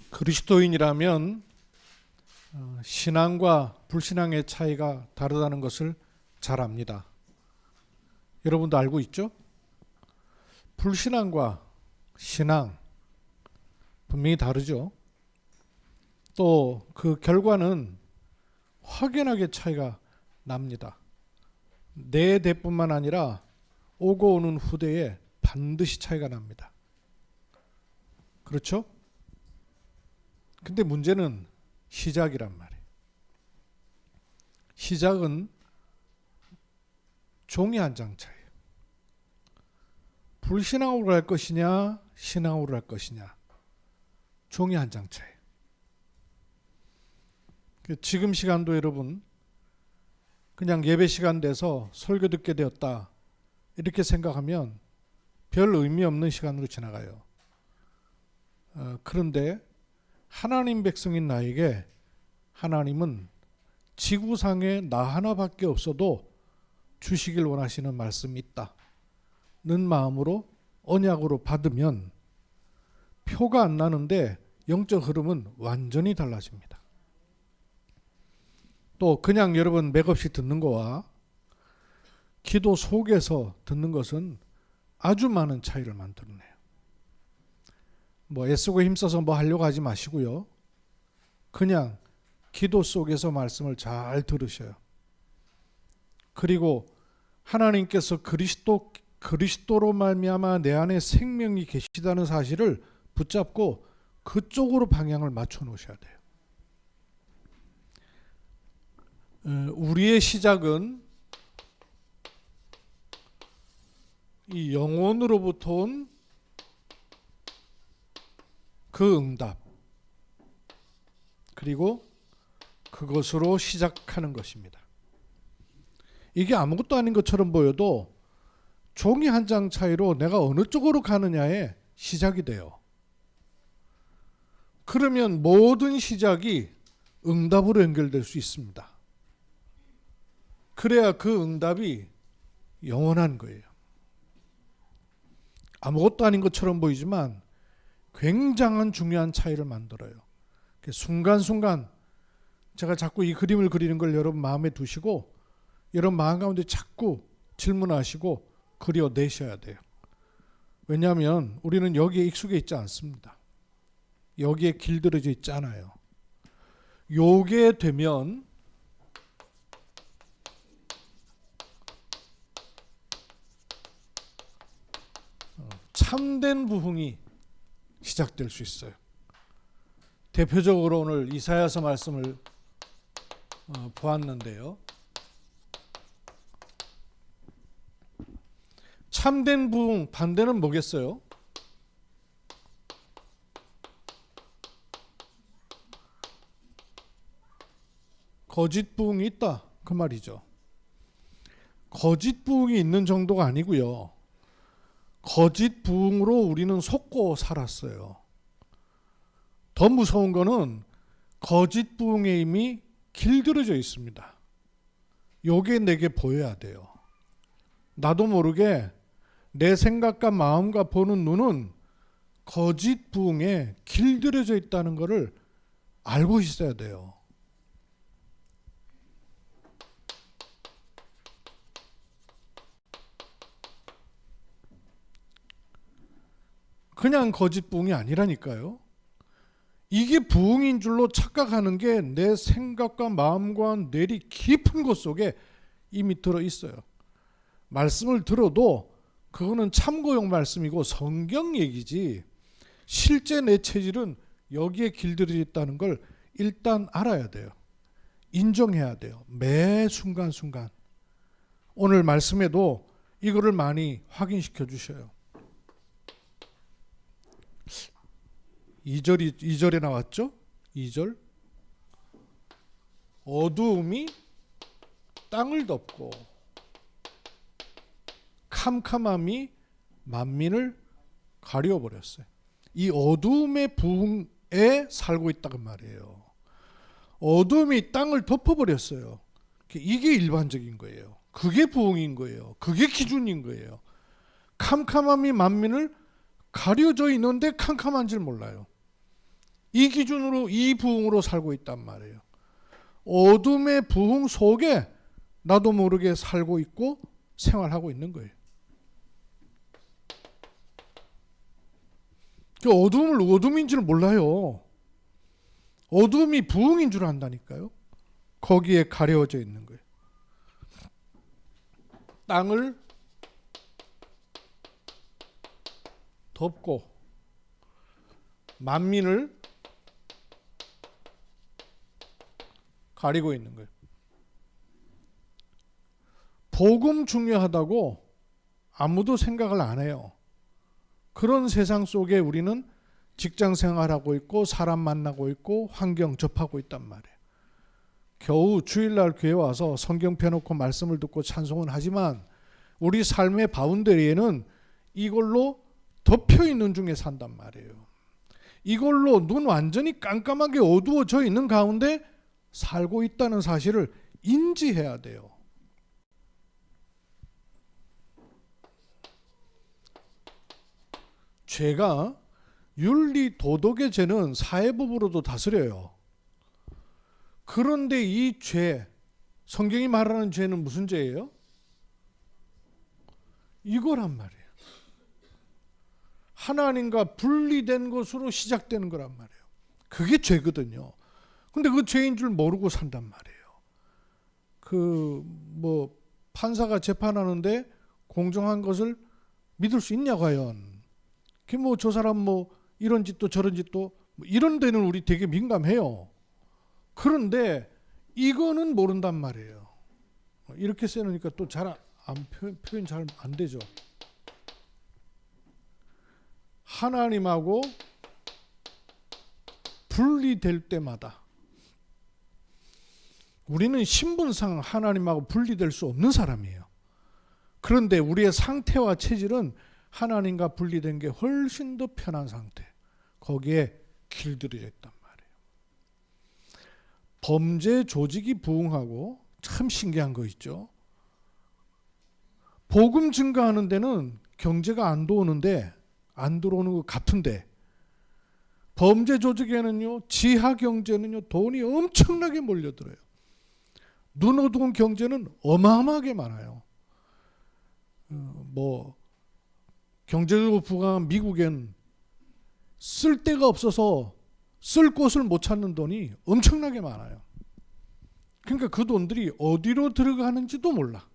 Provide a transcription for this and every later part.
그리스도인이라면 신앙과 불신앙의 차이가 다르다는 것을 잘 압니다. 여러분도 알고 있죠? 불신앙과 신앙 분명히 다르죠. 또 그 결과는 확연하게 차이가 납니다. 내 대뿐만 아니라 오고 오는 후대에 반드시 차이가 납니다. 그렇죠? 근데 문제는 시작이란 말이에요. 시작은 종이 한 장 차이예요. 불신앙으로 갈 것이냐 신앙으로 갈 것이냐 종이 한 장 차이예요. 지금 시간도 여러분 그냥 예배 시간 돼서 설교 듣게 되었다 이렇게 생각하면 별 의미 없는 시간으로 지나가요. 그런데 하나님 백성인 나에게 하나님은 지구상에 나 하나밖에 없어도 주시길 원하시는 말씀이 있다는 마음으로 언약으로 받으면 표가 안 나는데 영적 흐름은 완전히 달라집니다. 또 그냥 여러분 맥없이 듣는 거와 기도 속에서 듣는 것은 아주 많은 차이를 만들어내요. 애쓰고 힘써서 하려고 하지 마시고요. 그냥 기도 속에서 말씀을 잘 들으셔요. 그리고 하나님께서 그리스도로 말미암아 내 안에 생명이 계시다는 사실을 붙잡고 그쪽으로 방향을 맞춰 놓으셔야 돼요. 우리의 시작은 이 영혼으로부터 온 그 응답 그리고 그것으로 시작하는 것입니다. 이게 아무것도 아닌 것처럼 보여도 종이 한 장 차이로 내가 어느 쪽으로 가느냐에 시작이 돼요. 그러면 모든 시작이 응답으로 연결될 수 있습니다. 그래야 그 응답이 영원한 거예요. 아무것도 아닌 것처럼 보이지만 굉장한 중요한 차이를 만들어요. 순간순간 제가 자꾸 이 그림을 그리는 걸 여러분 마음에 두시고 여러분 마음 가운데 자꾸 질문하시고 그려내셔야 돼요. 왜냐하면 우리는 여기에 익숙해 있지 않습니다. 여기에 길들여져 있잖아요. 요게 되면 참된 부흥이 시작될 수 있어요. 대표적으로 오늘 이사야서 말씀을 보았는데요. 참된 부흥 반대는 뭐겠어요? 거짓 부흥이 있다 그 말이죠. 거짓 부흥이 있는 정도가 아니고요. 거짓 부흥으로 우리는 속고 살았어요. 더 무서운 거는 거짓 부흥에 이미 길들여져 있습니다. 요게 내게 보여야 돼요. 나도 모르게 내 생각과 마음과 보는 눈은 거짓 부흥에 길들여져 있다는 것을 알고 있어야 돼요. 그냥 거짓 부흥이 아니라니까요. 이게 부흥인 줄로 착각하는 게 내 생각과 마음과 뇌리 깊은 곳 속에 이미 들어 있어요. 말씀을 들어도 그거는 참고용 말씀이고 성경 얘기지 실제 내 체질은 여기에 길들여져 있다는 걸 일단 알아야 돼요. 인정해야 돼요. 매 순간순간. 오늘 말씀에도 이거를 많이 확인시켜 주셔요. 2절에 나왔죠? 2절 어두움이 땅을 덮고 캄캄함이 만민을 가려버렸어요. 이 어두움의 부흥에 살고 있다는 말이에요. 어두움이 땅을 덮어버렸어요. 이게 일반적인 거예요. 그게 부흥인 거예요. 그게 기준인 거예요. 캄캄함이 만민을 가려져 있는데 캄캄한 줄 몰라요. 이 기준으로 이 부흥으로 살고 있단 말이에요. 어둠의 부흥 속에 나도 모르게 살고 있고 생활하고 있는 거예요. 그 어둠을 어둠인 줄 몰라요. 어둠이 부흥인 줄 안다니까요. 거기에 가려져 있는 거예요. 땅을 덮고 만민을 가리고 있는 거예요. 복음 중요하다고 아무도 생각을 안 해요. 그런 세상 속에 우리는 직장 생활하고 있고 사람 만나고 있고 환경 접하고 있단 말이에요. 겨우 주일날 교회 와서 성경 펴놓고 말씀을 듣고 찬송은 하지만 우리 삶의 바운더리에는 이걸로 덮여 있는 중에 산단 말이에요. 이걸로 눈 완전히 깜깜하게 어두워져 있는 가운데 살고 있다는 사실을 인지해야 돼요. 죄가 윤리 도덕의 죄는 사회법으로도 다스려요. 그런데 이 죄, 성경이 말하는 죄는 무슨 죄예요? 이거란 말이에요. 하나님과 분리된 것으로 시작되는 거란 말이에요. 그게 죄거든요. 근데 그 죄인 줄 모르고 산단 말이에요. 판사가 재판하는데 공정한 것을 믿을 수 있냐 과연? 저 사람 이런 짓도 저런 짓도 이런 데는 우리 되게 민감해요. 그런데 이거는 모른단 말이에요. 이렇게 써놓으니까 또 표현 잘 안 되죠. 하나님하고 분리될 때마다 우리는 신분상 하나님하고 분리될 수 없는 사람이에요. 그런데 우리의 상태와 체질은 하나님과 분리된 게 훨씬 더 편한 상태. 거기에 길들여져 있단 말이에요. 범죄 조직이 부흥하고 참 신기한 거 있죠. 복음 증가하는 데는 경제가 안 들어오는 것 같은데 범죄 조직에는요, 지하 경제는요, 돈이 엄청나게 몰려들어요. 눈 어두운 경제는 어마어마하게 많아요. 경제적으로 부강한 미국엔 쓸 데가 없어서 쓸 곳을 못 찾는 돈이 엄청나게 많아요. 그러니까 그 돈들이 어디로 들어가는지도 몰라.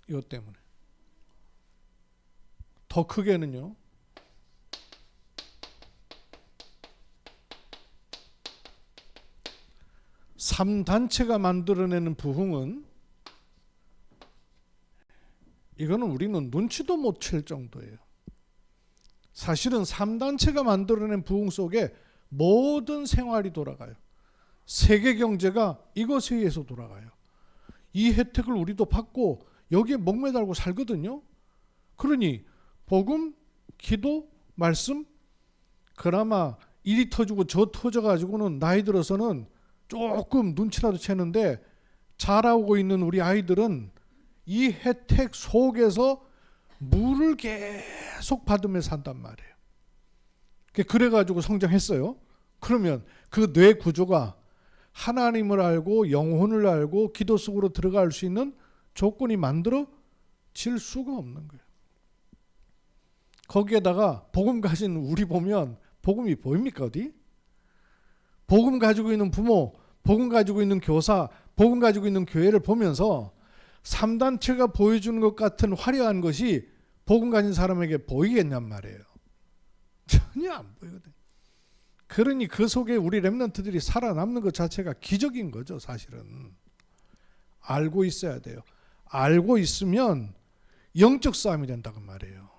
이것 때문에. 더 크게는요, 삼단체가 만들어내는 부흥은 이거는 우리는 눈치도 못 챌 정도예요. 사실은 3단체가 만들어낸 부흥 속에 모든 생활이 돌아가요. 세계 경제가 이것에 의해서 돌아가요. 이 혜택을 우리도 받고 여기에 목매달고 살거든요. 그러니 복음, 기도, 말씀, 그나마 이리 터지고 저 터져가지고는 나이 들어서는 조금 눈치라도 채는데 자라오고 있는 우리 아이들은 이 혜택 속에서 물을 계속 받으며 산단 말이에요. 그래가지고 성장했어요. 그러면 그 뇌 구조가 하나님을 알고 영혼을 알고 기도 속으로 들어갈 수 있는 조건이 만들어질 수가 없는 거예요. 거기에다가 복음 가진 우리 보면 복음이 보입니까 어디? 복음 가지고 있는 부모, 복음 가지고 있는 교사, 복음 가지고 있는 교회를 보면서 3단체가 보여주는 것 같은 화려한 것이 복음 가진 사람에게 보이겠냔 말이에요. 전혀 안 보이거든. 그러니 그 속에 우리 렘넌트들이 살아남는 것 자체가 기적인 거죠, 사실은. 알고 있어야 돼요. 알고 있으면 영적 싸움이 된다고 말이에요.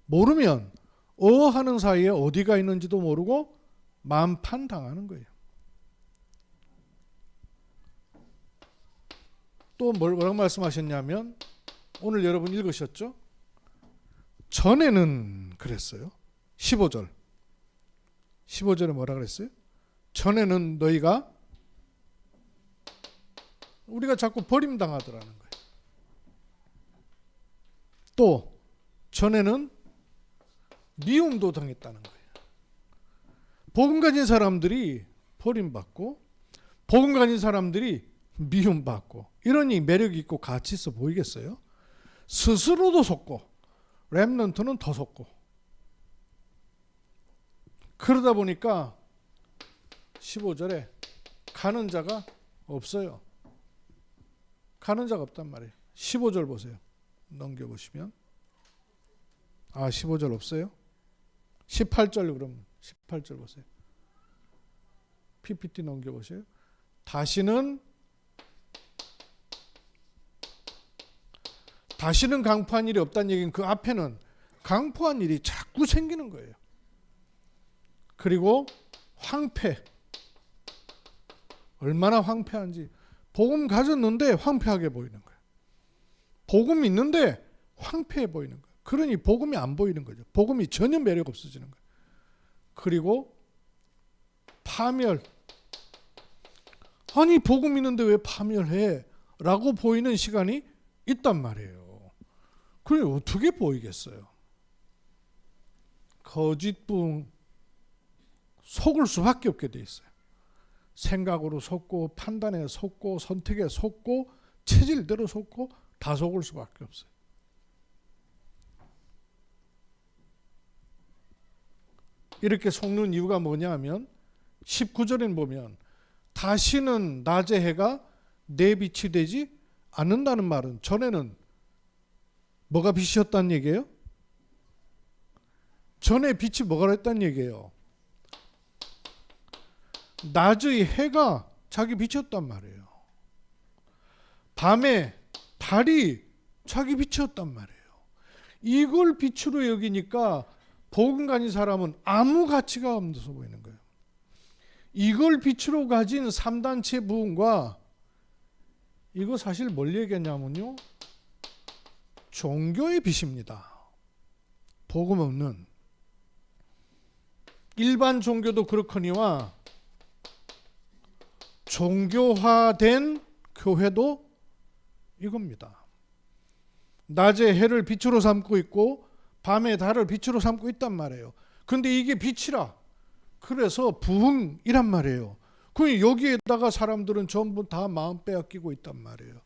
모르면 하는 사이에 어디가 있는지도 모르고 만판 당하는 거예요. 또 뭐라고 말씀하셨냐면 오늘 여러분 읽으셨죠? 전에는 그랬어요. 15절에 뭐라 그랬어요? 전에는 너희가 우리가 자꾸 버림당하더라는 거예요. 또 전에는 미움도 당했다는 거예요. 복음 가진 사람들이 버림받고 복음 가진 사람들이 미움받고 이러니 매력 있고 가치 있어 보이겠어요? 스스로도 속고 렘넌트는 더 속고 그러다 보니까 15절에 가는 자가 없어요. 가는 자가 없단 말이에요. 15절 보세요. 넘겨보시면 15절 없어요? 18절 그럼 18절 보세요. PPT 넘겨보세요. 다시는 강포한 일이 없다는 얘기는 그 앞에는 강포한 일이 자꾸 생기는 거예요. 그리고 황폐. 얼마나 황폐한지. 복음 가졌는데 황폐하게 보이는 거예요. 복음 있는데 황폐해 보이는 거예요. 그러니 복음이 안 보이는 거죠. 복음이 전혀 매력 없어지는 거예요. 그리고 파멸. 아니 복음 있는데 왜 파멸해? 라고 보이는 시간이 있단 말이에요. 그래 어떻게 보이겠어요? 거짓 부흥 속을 수밖에 없게 돼 있어요. 생각으로 속고 판단에 속고 선택에 속고 체질대로 속고 다 속을 수밖에 없어요. 이렇게 속는 이유가 뭐냐 하면 19절에 보면 다시는 낮의 해가 내 빛이 되지 않는다는 말은 전에는 뭐가 빛이었다는 얘기예요? 전에 빛이 뭐가 했다는 얘기예요? 낮의 해가 자기 빛이었단 말이에요. 밤에 달이 자기 빛이었단 말이에요. 이걸 빛으로 여기니까 복음 가진 사람은 아무 가치가 없어서 보이는 거예요. 이걸 빛으로 가진 3단체 부흥과 이거 사실 뭘 얘기했냐면요. 종교의 빛입니다. 복음 없는 일반 종교도 그렇거니와 종교화된 교회도 이겁니다. 낮에 해를 빛으로 삼고 있고 밤에 달을 빛으로 삼고 있단 말이에요. 근데 이게 빛이라 그래서 부흥이란 말이에요. 그 여기에다가 사람들은 전부 다 마음 빼앗기고 있단 말이에요.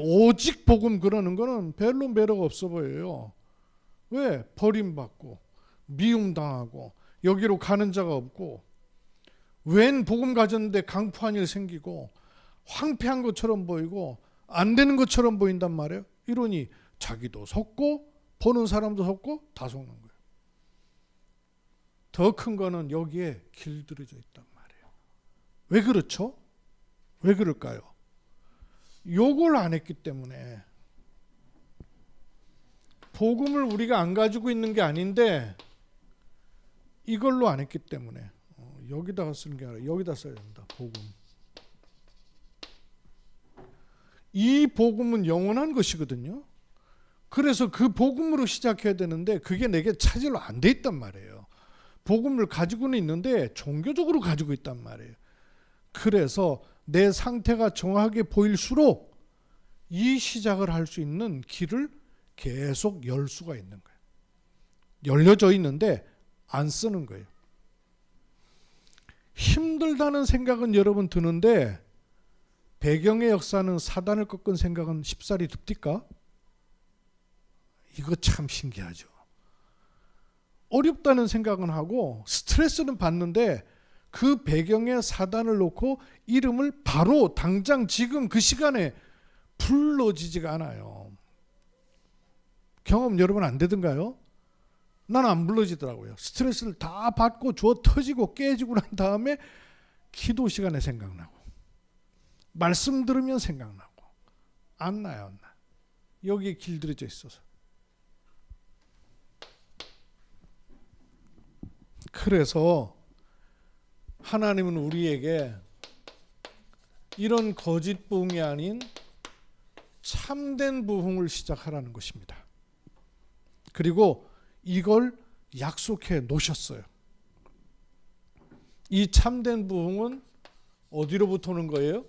오직 복음 그러는 거는 별로 매력 없어 보여요. 왜? 버림받고 미움당하고 여기로 가는 자가 없고 웬 복음 가졌는데 강포한 일 생기고 황폐한 것처럼 보이고 안 되는 것처럼 보인단 말이에요. 이러니 자기도 속고 보는 사람도 속고 다 속는 거예요. 더 큰 거는 여기에 길들여져 있단 말이에요. 왜 그렇죠? 왜 그럴까요? 요걸 안 했기 때문에 복음을 우리가 안 가지고 있는 게 아닌데 이걸로 안 했기 때문에 여기다가 쓰는 게 아니라 여기다 써야 됩니다. 복음. 이 복음은 영원한 것이거든요. 그래서 그 복음으로 시작해야 되는데 그게 내게 차질로 안 돼 있단 말이에요. 복음을 가지고는 있는데 종교적으로 가지고 있단 말이에요. 그래서 내 상태가 정확하게 보일수록 이 시작을 할 수 있는 길을 계속 열 수가 있는 거예요. 열려져 있는데 안 쓰는 거예요. 힘들다는 생각은 여러분 드는데 배경의 역사는 사단을 꺾은 생각은 쉽사리 듭니까? 이거 참 신기하죠. 어렵다는 생각은 하고 스트레스는 받는데 그 배경에 사단을 놓고 이름을 바로 당장 지금 그 시간에 불러지지가 않아요. 경험 여러분 안 되던가요? 난 안 불러지더라고요. 스트레스를 다 받고 주워 터지고 깨지고 난 다음에 기도 시간에 생각나고 말씀 들으면 생각나고 안 나요. 안 나. 여기에 길들여져 있어서. 그래서 하나님은 우리에게 이런 거짓 부흥이 아닌 참된 부흥을 시작하라는 것입니다. 그리고 이걸 약속해 놓으셨어요. 이 참된 부흥은 어디로부터 오는 거예요?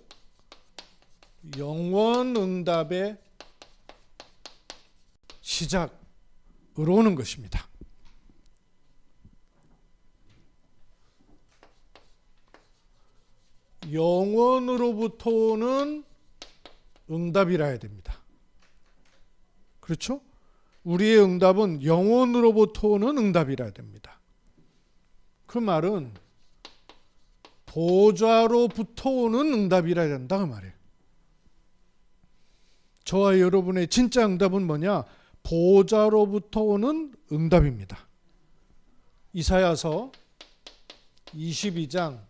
영원 응답의 시작으로 오는 것입니다. 영원으로부터 오는 응답이라 해야 됩니다. 그렇죠? 우리의 응답은 영원으로부터 오는 응답이라 해야 됩니다. 그 말은 보좌로부터 오는 응답이라 해야 된다 그 말이에요. 저와 여러분의 진짜 응답은 뭐냐? 보좌로부터 오는 응답입니다. 이사야서 22장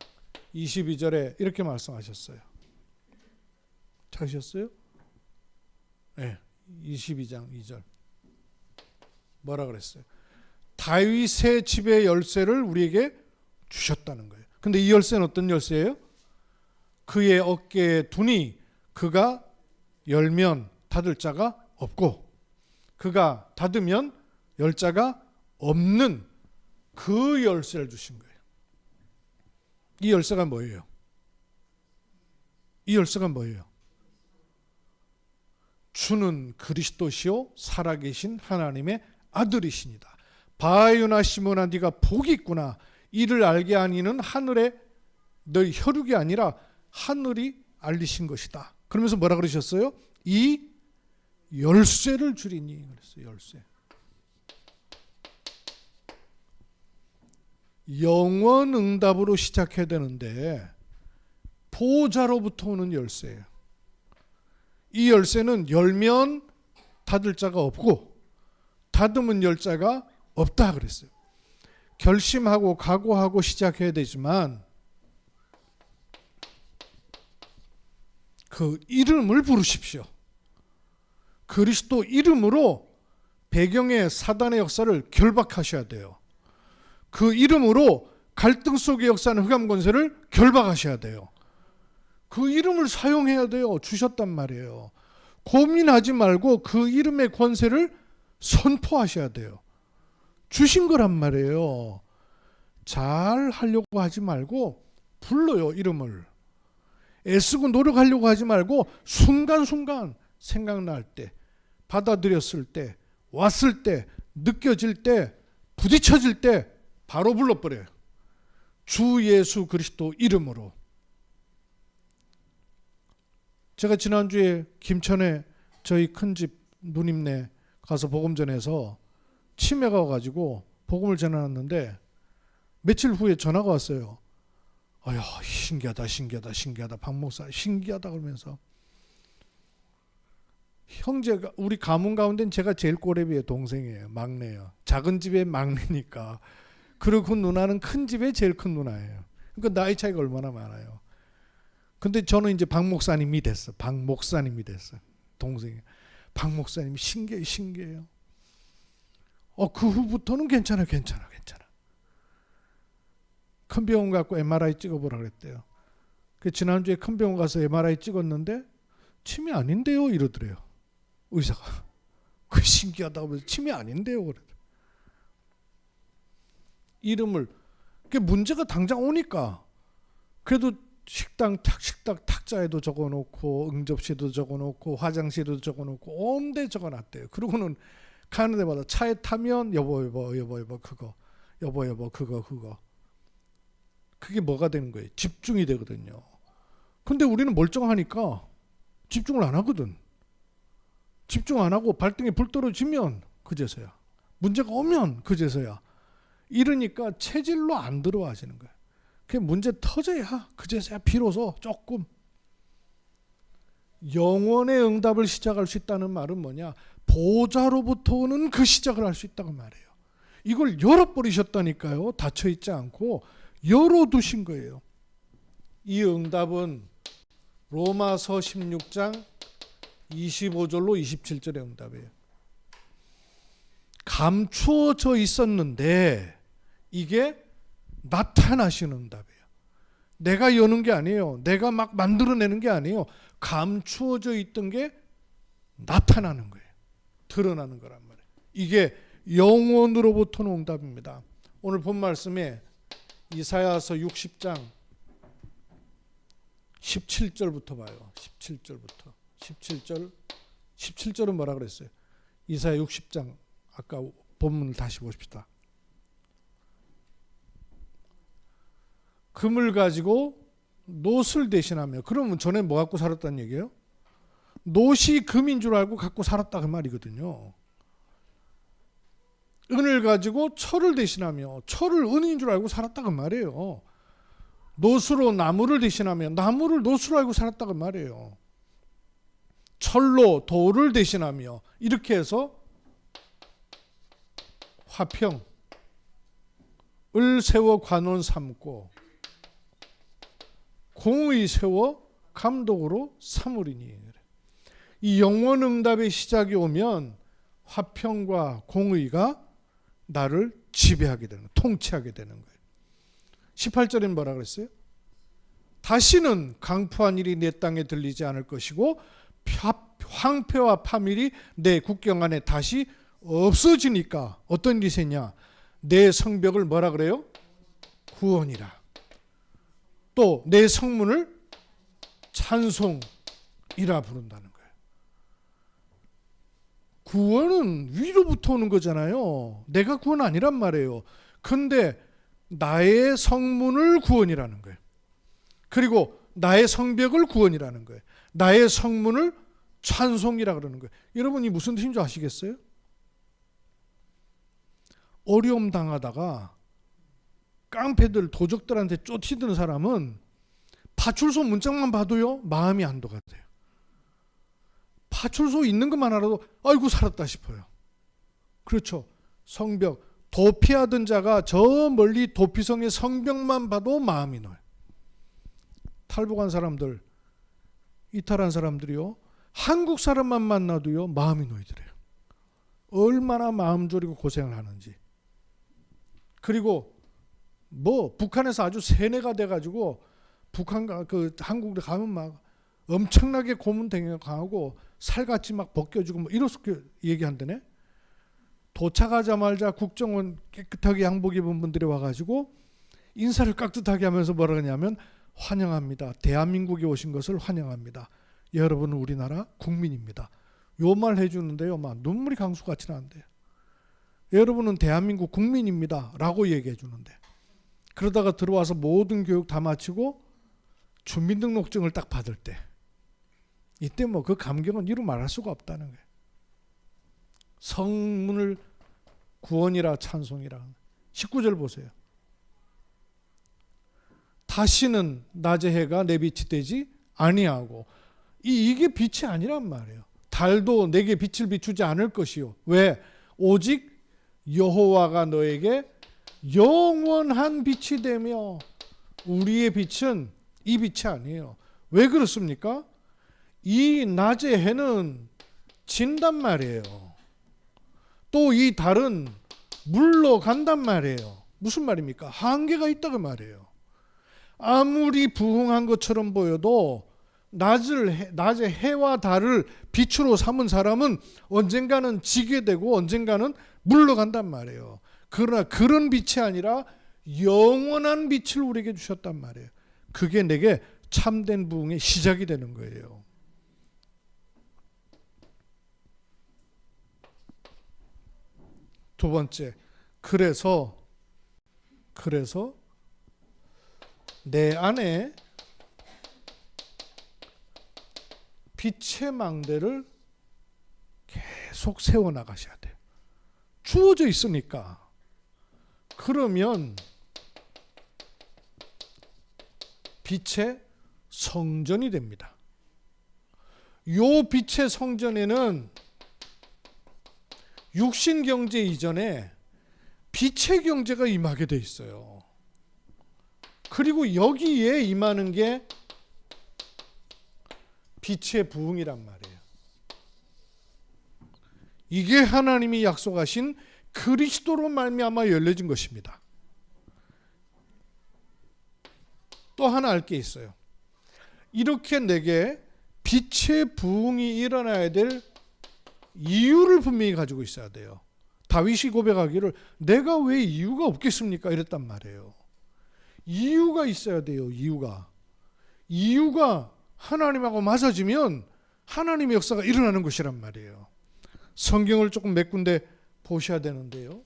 22절에 이렇게 말씀하셨어요. 찾으셨어요? 네, 22장 2절. 뭐라 그랬어요? 다윗의 집의 열쇠를 우리에게 주셨다는 거예요. 근데 이 열쇠는 어떤 열쇠예요? 그의 어깨에 두니 그가 열면 닫을 자가 없고 그가 닫으면 열 자가 없는 그 열쇠를 주신 거예요. 이 열쇠가 뭐예요? 이 열쇠가 뭐예요? 주는 그리스도시요 살아계신 하나님의 아들이시니다. 바요나 시몬아 네가 복이 있구나. 이를 알게 하니는 하늘에 너희 혈육이 아니라 하늘이 알리신 것이다. 그러면서 뭐라 그러셨어요? 이 열쇠를 주리니 그랬어요. 열쇠. 영원 응답으로 시작해야 되는데 보좌로부터 오는 열쇠예요. 이 열쇠는 열면 닫을 자가 없고 닫으면 열 자가 없다 그랬어요. 결심하고 각오하고 시작해야 되지만 그 이름을 부르십시오. 그리스도 이름으로 배경의 사단의 역사를 결박하셔야 돼요. 그 이름으로 갈등 속의 역사는 흑암 권세를 결박하셔야 돼요. 그 이름을 사용해야 돼요. 주셨단 말이에요. 고민하지 말고 그 이름의 권세를 선포하셔야 돼요. 주신 거란 말이에요. 잘 하려고 하지 말고 불러요. 이름을. 애쓰고 노력하려고 하지 말고 순간순간 생각날 때, 받아들였을 때, 왔을 때, 느껴질 때, 부딪혀질 때 바로 불러버려요. 주 예수 그리스도 이름으로. 제가 지난주에 김천에 저희 큰집 누님네 가서 복음 전해서 치매가 와가지고 복음을 전해놨는데 며칠 후에 전화가 왔어요. 아야 신기하다 신기하다 신기하다 박 목사 신기하다 그러면서 형제가 우리 가문 가운데는 제가 제일 꼬레비의 동생이에요. 막내예요. 작은 집의 막내니까. 그리고 그 누나는 큰 집의 제일 큰 누나예요. 그러니까 나이 차이가 얼마나 많아요. 근데 저는 이제 박 목사님이 됐어. 박 목사님이 됐어. 동생이. 박 목사님이 신기해요. 그 후부터는 괜찮아. 큰 병원 갖고 MRI 찍어보라 그랬대요. 지난주에 큰 병원 가서 MRI 찍었는데 치매 아닌데요 이러더래요. 의사가. 그 신기하다고 하면서 치매 아닌데요 그래. 이름을. 그게 문제가 당장 오니까 그래도 식당 탁자에도 적어놓고 응접실에도 적어놓고 화장실에도 적어놓고 온데 적어놨대요. 그러고는 가는 데마다 차에 타면 여보 그거 여보 그거 그게 뭐가 되는 거예요? 집중이 되거든요. 근데 우리는 멀쩡하니까 집중을 안 하거든. 집중 안 하고 발등에 불 떨어지면 그제서야. 문제가 오면 그제서야. 이러니까 체질로 안 들어와지는 거예요. 그게 문제 터져야 그제서야 비로소 조금. 영원의 응답을 시작할 수 있다는 말은 뭐냐? 보좌로부터 오는 그 시작을 할 수 있다고 말해요. 이걸 열어버리셨다니까요. 닫혀있지 않고 열어두신 거예요. 이 응답은 로마서 16장 25절로 27절의 응답이에요. 감추어져 있었는데 이게 나타나시는 응답이에요. 내가 여는 게 아니에요. 내가 막 만들어내는 게 아니에요. 감추어져 있던 게 나타나는 거예요. 드러나는 거란 말이에요. 이게 영원으로부터는 응답입니다. 오늘 본 말씀에 이사야서 60장 17절부터 봐요. 17절은 뭐라 그랬어요? 이사야 60장 아까 본문을 다시 보십시다. 금을 가지고 놋을 대신하며. 그러면 전에 뭐 갖고 살았다는 얘기예요? 놋이 금인 줄 알고 갖고 살았다 그 말이거든요. 은을 가지고 철을 대신하며 철을 은인 줄 알고 살았다 그 말이에요. 놋으로 나무를 대신하며 나무를 놋으로 알고 살았다 그 말이에요. 철로 돌을 대신하며 이렇게 해서 화평을 세워 관원 삼고 공의 세워 감독으로 삼으리니. 이 영원응답의 시작이 오면 화평과 공의가 나를 지배하게 되는 거예요. 통치하게 되는 거예요. 18절에는 뭐라 그랬어요? 다시는 강포한 일이 내 땅에 들리지 않을 것이고 황폐와 파멸이 내 국경 안에 다시 없어지니까 어떤 일이 생냐? 내 성벽을 뭐라 그래요? 구원이라. 또 내 성문을 찬송이라 부른다는 거예요. 구원은 위로부터 오는 거잖아요. 내가 구원 아니란 말이에요. 근데 나의 성문을 구원이라는 거예요. 그리고 나의 성벽을 구원이라는 거예요. 나의 성문을 찬송이라 그러는 거예요. 여러분 이 무슨 뜻인 줄 아시겠어요? 어려움 당하다가 깡패들 도적들한테 쫓기는 사람은 파출소 문짝만 봐도요 마음이 안도가 돼요. 파출소 있는 것만 알아도 아이고 살았다 싶어요. 그렇죠. 성벽 도피하던 자가 저 멀리 도피성의 성벽만 봐도 마음이 놓여요. 탈북한 사람들, 이탈한 사람들이요 한국 사람만 만나도요 마음이 놓이더래요. 얼마나 마음 졸이고 고생을 하는지. 그리고 뭐 북한에서 아주 세뇌가 돼가지고 북한 그 한국에 가면 막 엄청나게 고문당하고 살같이 막 벗겨주고 뭐 이렇게 얘기한다네. 도착하자마자 국정원 깨끗하게 양복 입은 분들이 와가지고 인사를 깍듯하게 하면서 뭐라 그러냐면 환영합니다. 대한민국에 오신 것을 환영합니다. 여러분은 우리나라 국민입니다. 요 말 해주는데요 막 눈물이 강수같이 나는데요. 여러분은 대한민국 국민입니다 라고 얘기해 주는데 그러다가 들어와서 모든 교육 다 마치고 주민등록증을 딱 받을 때 이때 뭐 그 감격은 이루 말할 수가 없다는 거예요. 성문을 구원이라 찬송이라. 19절 보세요. 다시는 낮의 해가 내 빛이 되지 아니하고 이게 빛이 아니란 말이에요. 달도 내게 빛을 비추지 않을 것이요. 왜? 오직 여호와가 너에게 영원한 빛이 되며. 우리의 빛은 이 빛이 아니에요. 왜 그렇습니까? 이 낮의 해는 진단 말이에요. 또 이 달은 물러간단 말이에요. 무슨 말입니까? 한계가 있다고 말이에요. 아무리 부흥한 것처럼 보여도 낮의 해와 달을 빛으로 삼은 사람은 언젠가는 지게 되고 언젠가는 물러간단 말이에요. 그러나 그런 빛이 아니라 영원한 빛을 우리에게 주셨단 말이에요. 그게 내게 참된 부흥의 시작이 되는 거예요. 두 번째, 그래서 내 안에 빛의 망대를 계속 세워나가셔야 돼요. 주어져 있으니까. 그러면 빛의 성전이 됩니다. 요 빛의 성전에는 육신 경제 이전에 빛의 경제가 임하게 돼 있어요. 그리고 여기에 임하는 게 빛의 부흥이란 말이에요. 이게 하나님이 약속하신 그리스도로 말미암아 열려진 것입니다. 또 하나 알 게 있어요. 이렇게 내게 빛의 부흥이 일어나야 될 이유를 분명히 가지고 있어야 돼요. 다윗이 고백하기를 내가 왜 이유가 없겠습니까? 이랬단 말이에요. 이유가 있어야 돼요. 이유가 하나님하고 맞아지면 하나님의 역사가 일어나는 것이란 말이에요. 성경을 조금 몇 군데 보셔야 되는데요.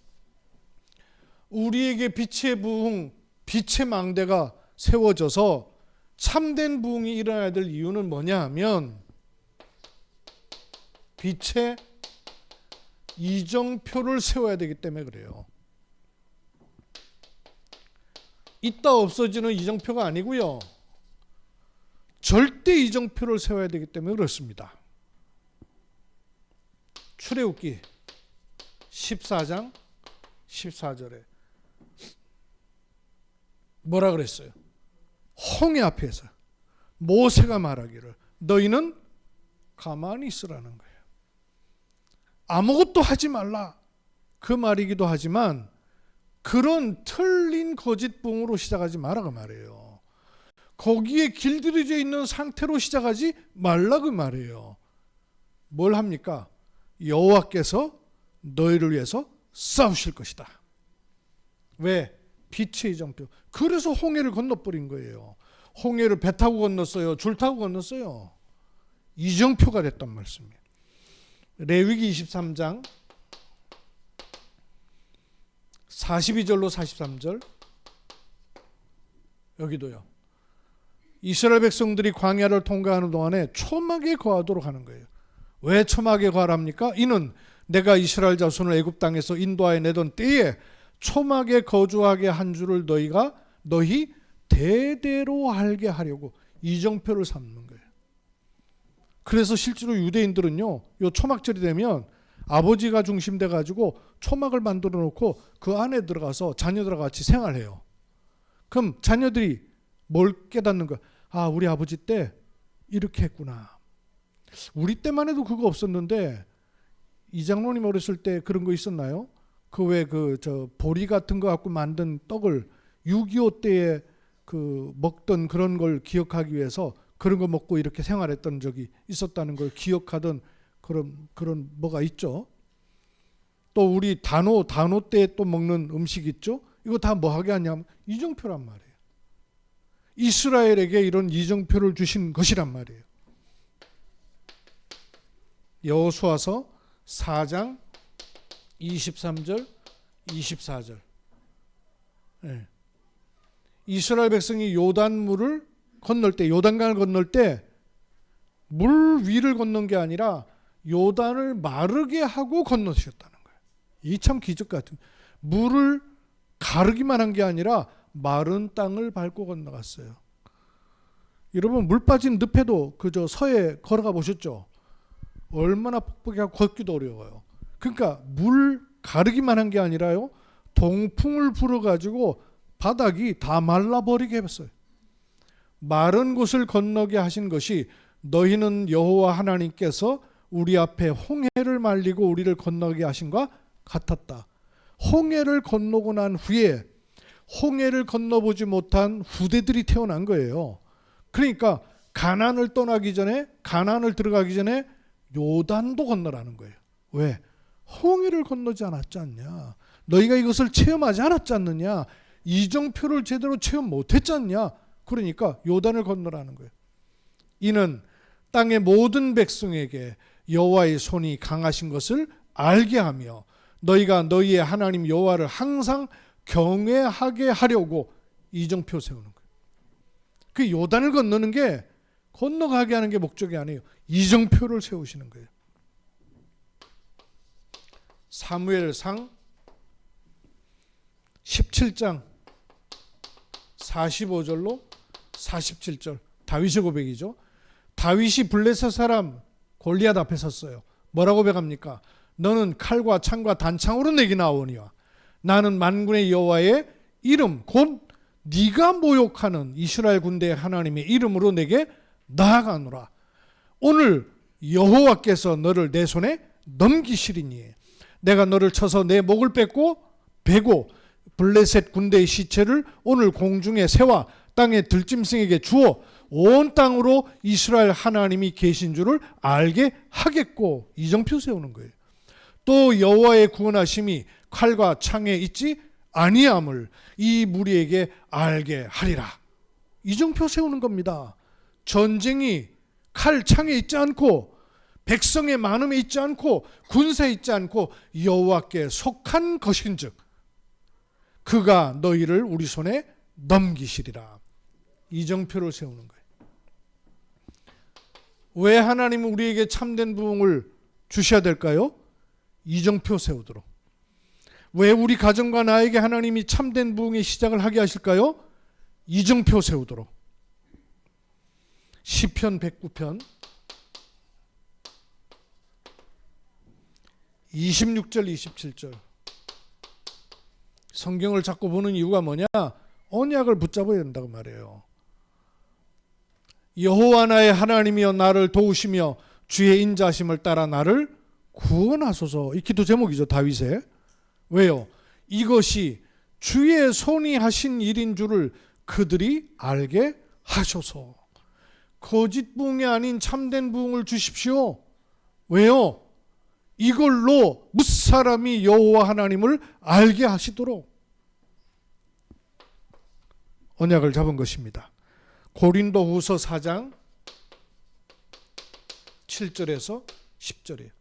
우리에게 빛의 부흥, 빛의 망대가 세워져서 참된 부흥이 일어나야 될 이유는 뭐냐 하면 빛의 이정표를 세워야 되기 때문에 그래요. 있다 없어지는 이정표가 아니고요. 절대 이정표를 세워야 되기 때문에 그렇습니다. 출애굽기 14장 14절에 뭐라 그랬어요? 홍해 앞에서 모세가 말하기를 너희는 가만히 있으라는 거예요. 아무것도 하지 말라 그 말이기도 하지만 그런 틀린 거짓 부흥으로 시작하지 말라 그 말이에요. 거기에 길들여져 있는 상태로 시작하지 말라 그 말이에요. 뭘 합니까? 여호와께서 너희를 위해서 싸우실 것이다. 왜? 빛의 이정표. 그래서 홍해를 건너버린 거예요. 홍해를 배 타고 건넜어요? 줄 타고 건넜어요? 이정표가 됐단 말씀이에요. 레위기 23장 42절로 43절 여기도요. 이스라엘 백성들이 광야를 통과하는 동안에 초막에 거하도록 하는 거예요. 왜 초막에 거하랍니까? 이는 내가 이스라엘 자손을 애굽 땅에서 인도하여 내던 때에 초막에 거주하게 한 줄을 너희 대대로 알게 하려고 이정표를 삼는 거예요. 그래서 실제로 유대인들은요, 요 초막절이 되면 아버지가 중심돼 가지고 초막을 만들어 놓고 그 안에 들어가서 자녀들과 같이 생활해요. 그럼 자녀들이 뭘 깨닫는 거야? 아, 우리 아버지 때 이렇게 했구나. 우리 때만 해도 그거 없었는데 이장로님 어렸을 때 그런 거 있었나요? 그 왜 보리 같은 거 갖고 만든 떡을 6.25 때에 그 먹던 그런 걸 기억하기 위해서 그런 거 먹고 이렇게 생활했던 적이 있었다는 걸 기억하던 그런 뭐가 있죠. 또 우리 단오 때 또 먹는 음식 있죠. 이거 다 뭐 하게 하냐면 이정표란 말이에요. 이스라엘에게 이런 이정표를 주신 것이란 말이에요. 여호수아서 4장 23절 24절. 네. 이스라엘 백성이 요단물을 건널 때, 요단강을 건널 때 물 위를 건넌 게 아니라 요단을 마르게 하고 건너셨다는 거예요. 이 참 기적 같은. 물을 가르기만 한 게 아니라 마른 땅을 밟고 건너갔어요. 여러분 물 빠진 늪에도 그저 서해 걸어가 보셨죠? 얼마나 퍽퍽하고 걷기도 어려워요. 그러니까 물 가르기만 한 게 아니라요, 동풍을 불어가지고 바닥이 다 말라버리게 했어요. 마른 곳을 건너게 하신 것이 너희는 여호와 하나님께서 우리 앞에 홍해를 말리고 우리를 건너게 하신과 같았다. 홍해를 건너고 난 후에 홍해를 건너보지 못한 후대들이 태어난 거예요. 그러니까 가나안을 떠나기 전에, 가나안을 들어가기 전에 요단도 건너라는 거예요. 왜? 홍해를 건너지 않았지 않냐? 너희가 이것을 체험하지 않았지 않느냐? 이정표를 제대로 체험 못했지 않냐? 그러니까 요단을 건너라는 거예요. 이는 땅의 모든 백성에게 여호와의 손이 강하신 것을 알게 하며 너희가 너희의 하나님 여호와를 항상 경외하게 하려고 이정표 세우는 거예요. 그 요단을 건너는 게 건너가게 하는 게 목적이 아니에요. 이정표를 세우시는 거예요. 사무엘상 17장 45절로 47절 다윗의 고백이죠. 다윗이 블레셋 사람 골리앗 앞에 섰어요. 뭐라고 고백합니까? 너는 칼과 창과 단창으로 내게 나오니와 나는 만군의 여호와의 이름 곧 네가 모욕하는 이스라엘 군대의 하나님의 이름으로 내게 나아가노라. 오늘 여호와께서 너를 내 손에 넘기시리니 내가 너를 쳐서 내 목을 뺏고 베고 블레셋 군대의 시체를 오늘 공중의 새와 땅의 들짐승에게 주어 온 땅으로 이스라엘 하나님이 계신 줄을 알게 하겠고 이정표 세우는 거예요. 또 여호와의 구원하심이 칼과 창에 있지 아니함을 이 무리에게 알게 하리라. 이정표 세우는 겁니다. 전쟁이 칼 창에 있지 않고 백성의 많음에 있지 않고 군사에 있지 않고 여호와께 속한 것인즉 그가 너희를 우리 손에 넘기시리라. 이정표를 세우는 거예요. 왜 하나님은 우리에게 참된 부흥을 주셔야 될까요? 이정표 세우도록. 왜 우리 가정과 나에게 하나님이 참된 부흥의 시작을 하게 하실까요? 이정표 세우도록. 시편 109편 26절 27절. 성경을 자꾸 보는 이유가 뭐냐? 언약을 붙잡아야 된다고 말해요. 여호와 나의 하나님이여 나를 도우시며 주의 인자심을 따라 나를 구원하소서. 이 기도 제목이죠, 다윗의. 왜요? 이것이 주의 손이 하신 일인 줄을 그들이 알게 하소서. 거짓 부흥이 아닌 참된 부흥을 주십시오. 왜요? 이걸로 무사람이 여호와 하나님을 알게 하시도록 언약을 잡은 것입니다. 고린도후서 4장 7절에서 10절이에요.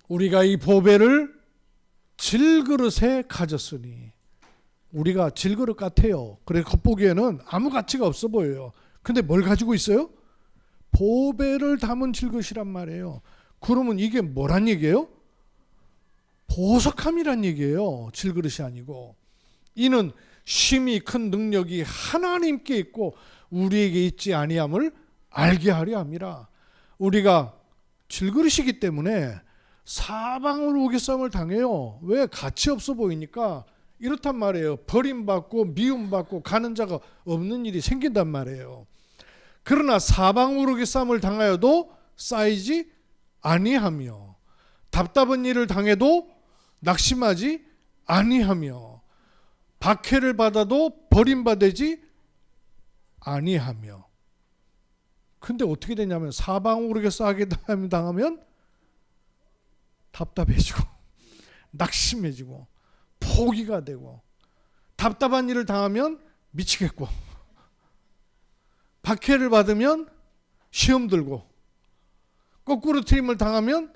우리가 이 보배를 질그릇에 가졌으니, 우리가 질그릇 같아요. 그래 겉보기에는 아무 가치가 없어 보여요. 근데 뭘 가지고 있어요? 보배를 담은 질그릇이란 말이에요. 그러면 이게 뭐란 얘기예요? 보석함이란 얘기예요. 질그릇이 아니고. 이는 심히 큰 능력이 하나님께 있고 우리에게 있지 아니함을 알게 하려 함이라. 우리가 질그릇이기 때문에 사방으로 우겨싸움을 당해요. 왜? 가치 없어 보이니까. 이렇단 말이에요. 버림받고 미움받고 가는 자가 없는 일이 생긴단 말이에요. 그러나 사방으로 우겨싸움을 당하여도 쌓이지 아니하며, 답답한 일을 당해도 낙심하지 아니하며, 박해를 받아도 버림받지 아니하며. 근데 어떻게 되냐면 사방으로 쌓게 당하면 답답해지고 낙심해지고 포기가 되고, 답답한 일을 당하면 미치겠고, 박해를 받으면 시험 들고, 거꾸로 트림을 당하면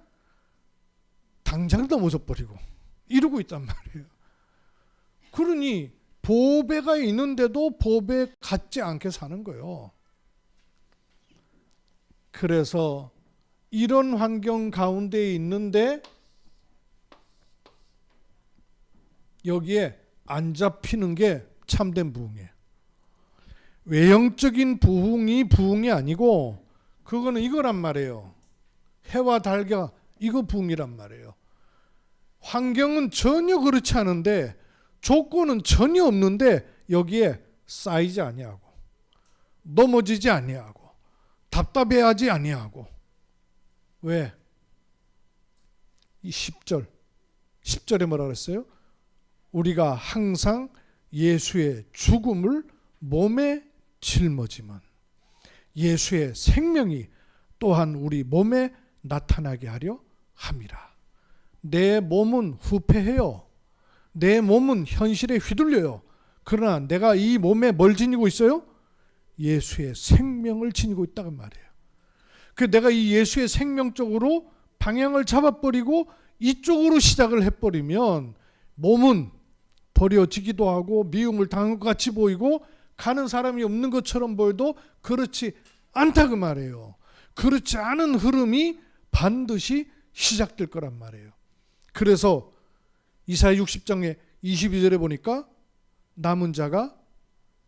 당장 넘어져버리고 이러고 있단 말이에요. 그러니 보배가 있는데도 보배 같지 않게 사는 거예요. 그래서 이런 환경 가운데 있는데 여기에 안 잡히는 게 참된 부흥이에요. 외형적인 부흥이 아니고 그거는 이거란 말이에요. 해와 달과 이거 부흥이란 말이에요. 환경은 전혀 그렇지 않은데, 조건은 전혀 없는데 여기에 쌓이지 아니하고 넘어지지 아니하고 답답해하지 아니하고. 왜? 이 10절에 뭐라 그랬어요? 우리가 항상 예수의 죽음을 몸에 짊어지면 예수의 생명이 또한 우리 몸에 나타나게 하려 함이라. 내 몸은 후패해요. 내 몸은 현실에 휘둘려요. 그러나 내가 이 몸에 뭘 지니고 있어요? 예수의 생명을 지니고 있다고 말이에요. 그 내가 이 예수의 생명 쪽으로 방향을 잡아버리고 이쪽으로 시작을 해버리면 몸은 버려지기도 하고 미움을 당한 것 같이 보이고 가는 사람이 없는 것처럼 보여도 그렇지 않다 그 말이에요. 그렇지 않은 흐름이 반드시 시작될 거란 말이에요. 그래서 이사야 60장의 22절에 보니까 남은 자가,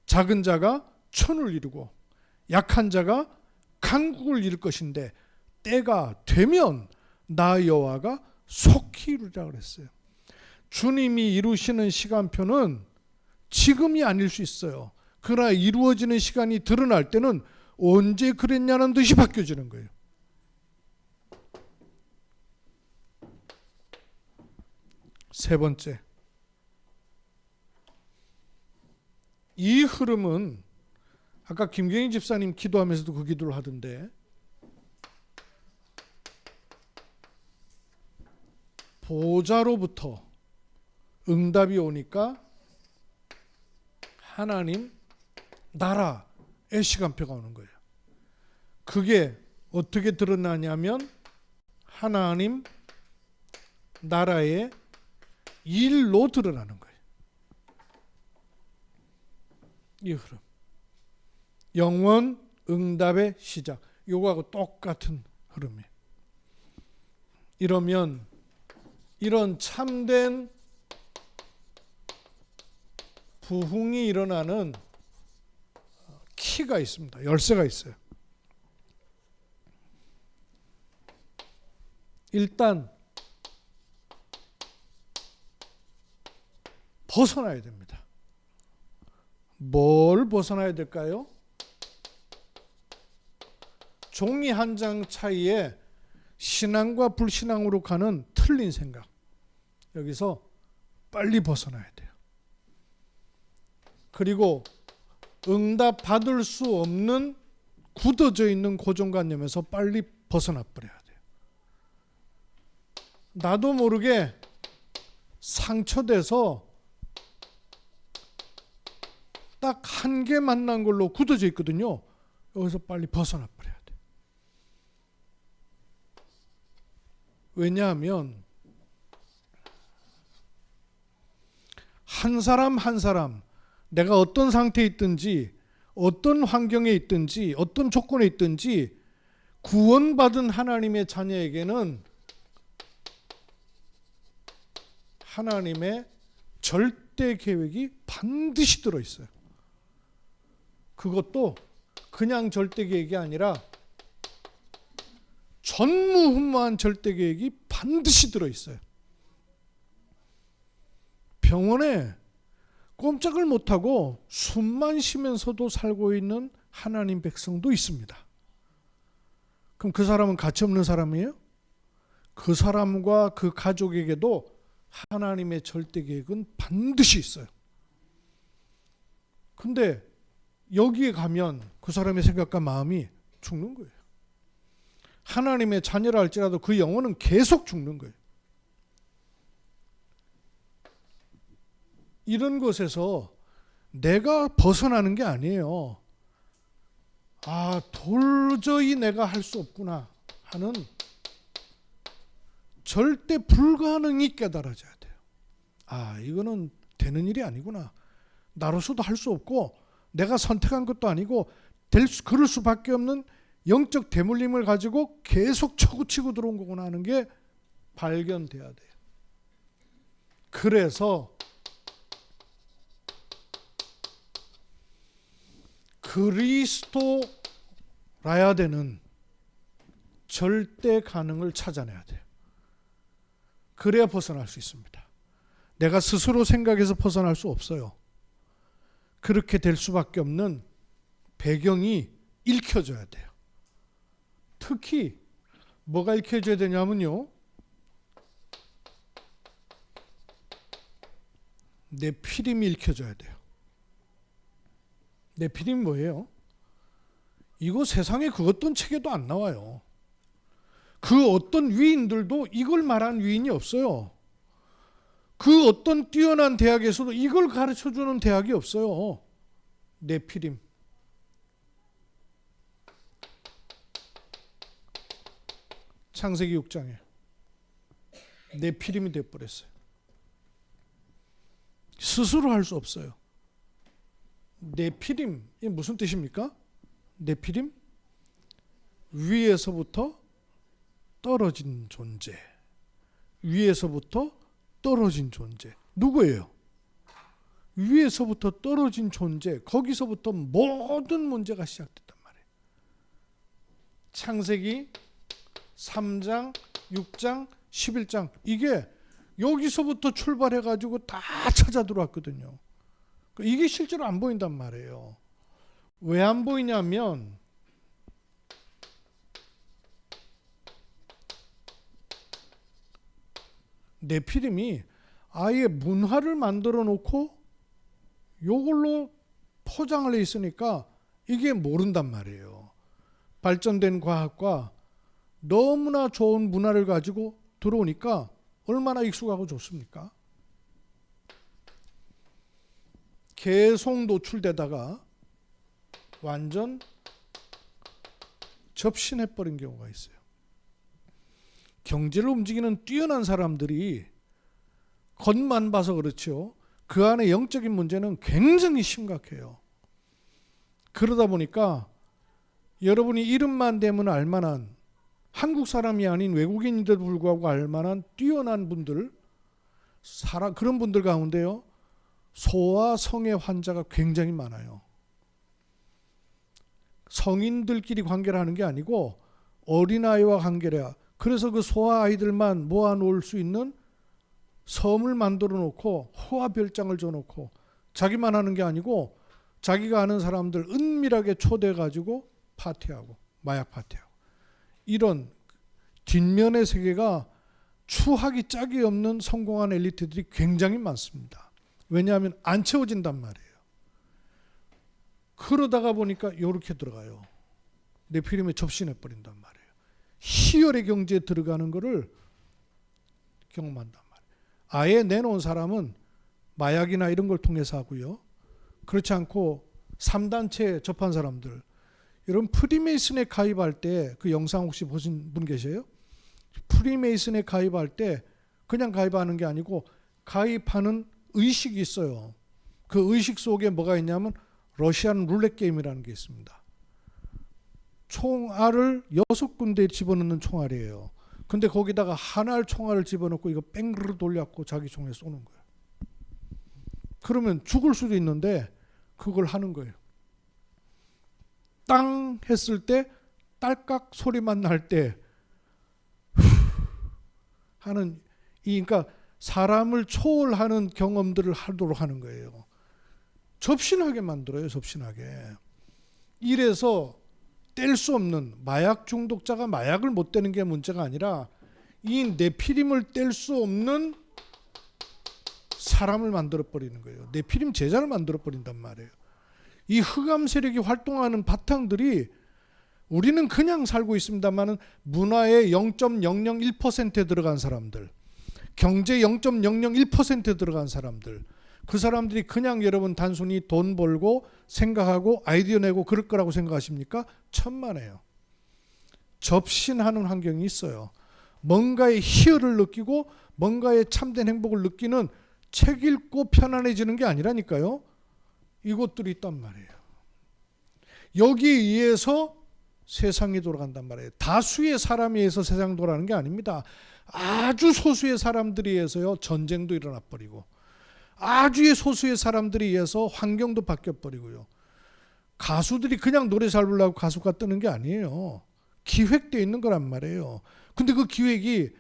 작은 자가 천을 이루고 약한 자가 강국을 이룰 것인데 때가 되면 나 여호와가 속히 이루리라 그랬어요. 주님이 이루시는 시간표는 지금이 아닐 수 있어요. 그러나 이루어지는 시간이 드러날 때는 언제 그랬냐는 듯이 바뀌어지는 거예요. 세 번째, 이 흐름은 아까 김경희 집사님 기도하면서도 그 기도를 하던데, 보좌로부터 응답이 오니까 하나님 나라의 시간표가 오는 거예요. 그게 어떻게 드러나냐면 하나님 나라의 일로 드러나는 거예요. 이 흐름. 영원 응답의 시작. 요거하고 똑같은 흐름이에요. 이러면 이런 참된 부흥이 일어나는 키가 있습니다. 열쇠가 있어요. 일단 벗어나야 됩니다. 뭘 벗어나야 될까요? 종이 한 장 차이에 신앙과 불신앙으로 가는 틀린 생각. 여기서 빨리 벗어나야 돼요. 그리고 응답 받을 수 없는 굳어져 있는 고정관념에서 빨리 벗어나 버려야 돼요. 나도 모르게 상처돼서 딱 한 개 만난 걸로 굳어져 있거든요. 여기서 빨리 벗어나 버려야 돼요. 왜냐하면 한 사람 한 사람 내가 어떤 상태에 있든지 어떤 환경에 있든지 어떤 조건에 있든지 구원받은 하나님의 자녀에게는 하나님의 절대 계획이 반드시 들어있어요. 그것도 그냥 절대 계획이 아니라 전무후무한 절대 계획이 반드시 들어있어요. 병원에 꼼짝을 못하고 숨만 쉬면서도 살고 있는 하나님 백성도 있습니다. 그럼 그 사람은 가치없는 사람이에요? 그 사람과 그 가족에게도 하나님의 절대 계획은 반드시 있어요. 근데 여기에 가면 그 사람의 생각과 마음이 죽는 거예요. 하나님의 자녀라 할지라도 그 영혼은 계속 죽는 거예요. 이런 것에서 내가 벗어나는 게 아니에요. 아, 도저히 내가 할 수 없구나 하는 절대 불가능이 깨달아져야 돼요. 아, 이거는 되는 일이 아니구나. 나로서도 할 수 없고 내가 선택한 것도 아니고 그럴 수밖에 없는 영적 대물림을 가지고 계속 쳐구치고 들어온 거구나 하는 게 발견돼야 돼요. 그래서 그리스도라야 되는 절대 가능을 찾아내야 돼요. 그래야 벗어날 수 있습니다. 내가 스스로 생각해서 벗어날 수 없어요. 그렇게 될 수밖에 없는 배경이 읽혀져야 돼요. 특히 뭐가 읽혀져야 되냐면요, 내 피림이 읽혀져야 돼요. 내 피림이 뭐예요? 이거 세상에 그 어떤 책에도 안 나와요. 그 어떤 위인들도 이걸 말한 위인이 없어요. 그 어떤 뛰어난 대학에서도 이걸 가르쳐주는 대학이 없어요. 네피림. 창세기 6장에 네피림이 되어버렸어요. 스스로 할 수 없어요. 네피림, 이게 무슨 뜻입니까? 네피림? 위에서부터 떨어진 존재. 위에서부터 떨어진 존재. 누구예요? 위에서부터 떨어진 존재. 거기서부터 모든 문제가 시작됐단 말이에요. 창세기 3장, 6장, 11장. 이게 여기서부터 출발해가지고 다 찾아 들어왔거든요. 이게 실제로 안 보인단 말이에요. 왜 안 보이냐면 네피림이 아예 문화를 만들어 놓고 요걸로 포장을 해 있으니까 이게 모른단 말이에요. 발전된 과학과 너무나 좋은 문화를 가지고 들어오니까 얼마나 익숙하고 좋습니까? 계속 노출되다가 완전 접신해버린 경우가 있어요. 경제를 움직이는 뛰어난 사람들이 겉만 봐서 그렇죠. 그 안에 영적인 문제는 굉장히 심각해요. 그러다 보니까 여러분이 이름만 대면 알만한, 한국 사람이 아닌 외국인인데도 불구하고 알만한 뛰어난 분들, 그런 분들 가운데요, 소아 성애 환자가 굉장히 많아요. 성인들끼리 관계를 하는 게 아니고 어린아이와 관계를 해야. 그래서 그 소아 아이들만 모아놓을 수 있는 섬을 만들어 놓고 호화 별장을 줘놓고 자기만 하는 게 아니고 자기가 아는 사람들 은밀하게 초대해가지고 파티하고 마약 파티하고, 이런 뒷면의 세계가 추하기 짝이 없는 성공한 엘리트들이 굉장히 많습니다. 왜냐하면 안 채워진단 말이에요. 그러다가 보니까 이렇게 들어가요. 네피림에 접신해버린단 말이에요. 희열의 경지에 들어가는 거를 경험한단 말이에요. 아예 내놓은 사람은 마약이나 이런 걸 통해서 하고요. 그렇지 않고 3단체에 접한 사람들, 여러분 프리메이슨에 가입할 때 그 영상 혹시 보신 분 계세요? 프리메이슨에 가입할 때 그냥 가입하는 게 아니고 가입하는 의식이 있어요. 그 의식 속에 뭐가 있냐면 러시안 룰렛 게임이라는 게 있습니다. 총알을 6군데 집어넣는 총알이에요. 근데 거기다가 한 알 총알을 집어넣고 이거 뺑그르 돌려갖고 자기 총에 쏘는 거예요. 그러면 죽을 수도 있는데 그걸 하는 거예요. 땅 했을 때 딸깍 소리만 날 때 하는, 그러니까 사람을 초월하는 경험들을 하도록 하는 거예요. 접신하게 만들어요. 접신하게. 이래서 뗄 수 없는, 마약 중독자가 마약을 못 떼는 게 문제가 아니라 이 네피림을 뗄 수 없는 사람을 만들어버리는 거예요. 네피림 제자를 만들어버린단 말이에요. 이 흑암 세력이 활동하는 바탕들이, 우리는 그냥 살고 있습니다만 문화의 0.001%에 들어간 사람들, 경제 0.001%에 들어간 사람들, 그 사람들이 그냥 여러분 단순히 돈 벌고 생각하고 아이디어 내고 그럴 거라고 생각하십니까? 천만에요. 접신하는 환경이 있어요. 뭔가의 희열을 느끼고 뭔가의 참된 행복을 느끼는, 책 읽고 편안해지는 게 아니라니까요. 이것들이 있단 말이에요. 여기에 의해서 세상이 돌아간단 말이에요. 다수의 사람에 의해서 세상이 돌아가는 게 아닙니다. 아주 소수의 사람들에 의해서요, 전쟁도 일어나 버리고, 아주 소수의 사람들에 의해서 환경도 바뀌어 버리고요. 가수들이 그냥 노래 잘 부르려고 가수가 뜨는 게 아니에요. 기획되어 있는 거란 말이에요. 근데 그 기획이